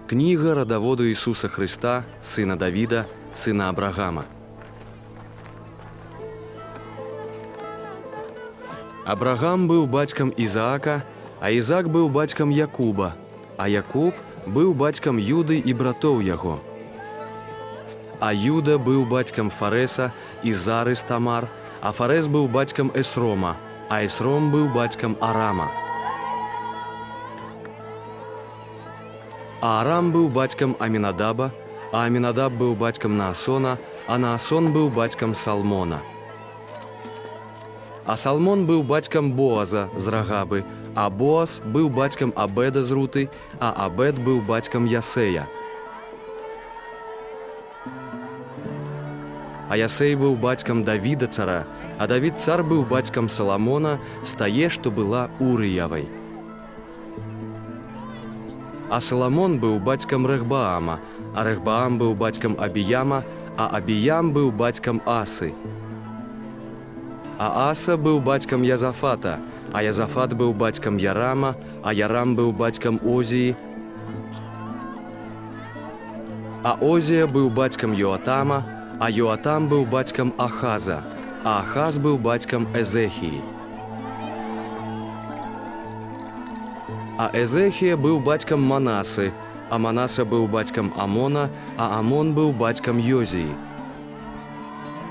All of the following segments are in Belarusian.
Кніга радаводу Ісуса Хрыста, сына Давіда, сына Абрагама. Абрагам быў бацькам Ізаака, а Ізаак быў бацькам Якуба, а Якуб быў бацькам Юды і братоў яго. А Юда быў бацькам Фареса і Зары з Тамар, а Фарес быў бацькам Есрома, а Есром быў бацькам Арама. А Арам быў бацькам Амінадаба, а Амінадаб быў бацькам Наасона, а Наасон быў бацькам Салмона. А Салмон быў бацькам Боаза з Рагабы, а Боаз быў бацькам Абеда з Руты, а Абед быў бацькам Ясея. А Ясей быў бацькам Давіда цара, а Давід цар быў бацькам Саламона з тае, што была Урыявай. А Саламон быў бацькам Рехбаама, а Рехбаам быў бацькам Абіяма, а Абіям быў бацькам Асы. А Аса быў бацькам Язафата, а Язафат быў бацькам Ярама, а Ярам быў бацькам Озіі. А Озія быў бацькам Йоатама, а Йоатам быў бацькам Ахаза, а Ахаз быў бацькам Езехіі. А Езехія быў бацькам Манасы, а Манаса быў бацькам Амона, а Амон быў бацькам Йозіі.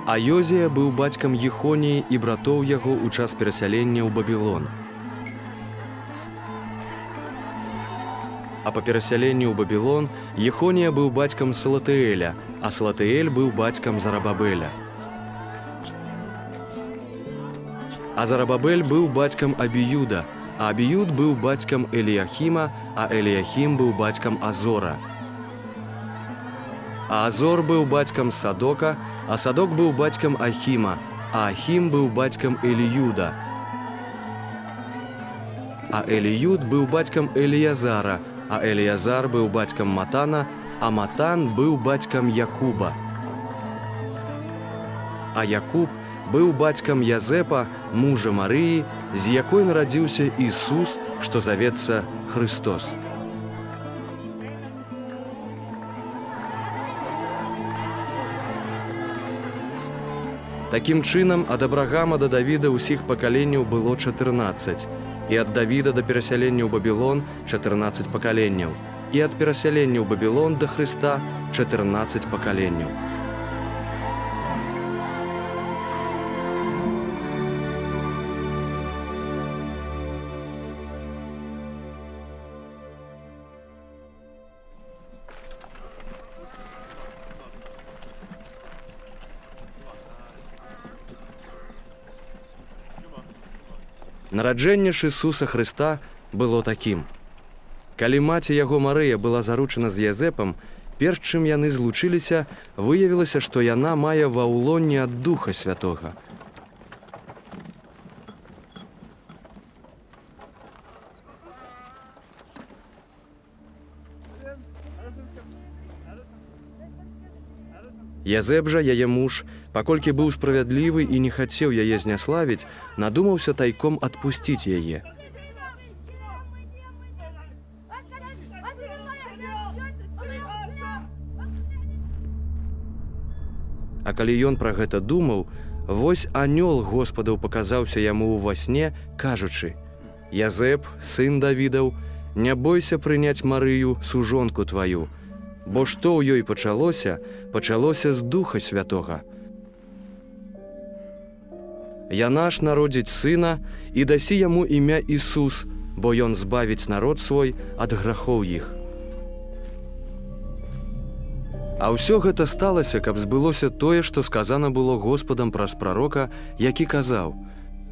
А Йозія быў бацькам Ехоніі і братоў яго ў час перасялення ў Бабілон. А па перасяленні ў Бабілон Ехонія быў бацькам Салатыэля, а Салатыэль быў бацькам Зарабабэля. А Зарабабель быў бацькам Абіюда, а Абіюд быў бацькам Эліяхіма, а Эліяхім быў бацькам Азора. А Азор быў бацькам Садока, а Садок быў бацькам Ахіма, а Ахім быў бацькам Эліюда. А Эліюд быў бацькам Эліязара, а Эліязар быў бацькам Матана, а Матан быў бацькам Якуба. А Якуб быў бацькам Язэпа, мужа Марыі, з якой нарадзіўся Ісус, што завецца Хрыстос. Такім чынам, ад Абрагама да Давіда ўсіх пакаленняў было 14, і ад Давіда да перасялення ў Бабілон 14 пакаленняў, і ад перасялення ў Бабілон да Хрыста 14 пакаленняў. Нараджэнне ж Ісуса Хрыста было такім. Калі маці яго Марыя была заручана з Язэпам, перш чым яны злучыліся, выявілася, што яна мае ва ўлонні ад Духа Святога. Язэп жа, яе муж, паколькі быў справядлівы і не хацеў яе зняславіць, надумаўся тайком адпусціць яе. А калі ён пра гэта думаў, вось анёл Господаў паказаўся яму ўва сне, кажучы: «Язэп, сын Давідаў, не бойся прыняць Марыю, сужонку тваю, бо што ў ёй пачалося, пачалося з Духа Святога. Яна ж народзіць сына і дасі яму імя Ісус, бо ён збавіць народ свой ад грахоў іх». А ўсё гэта сталася, каб збылося тое, што сказана было Господам праз прарока, які казаў: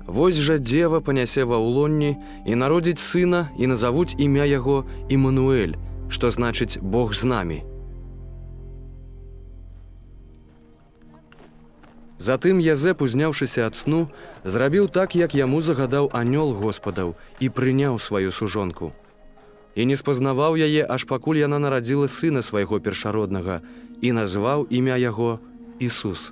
«Вось жа дзева панясе ва ўлонні і народзіць сына, і назавуць імя яго Імануэль, што значыць Бог з намі». Затым Язэп, узняўшыся ад сну, зрабіў так, як яму загадаў анёл Господаў, і прыняў сваю сужонку. І не спазнаваў яе, аж пакуль яна нарадзіла сына свайго першароднага, і назваў імя яго Ісус.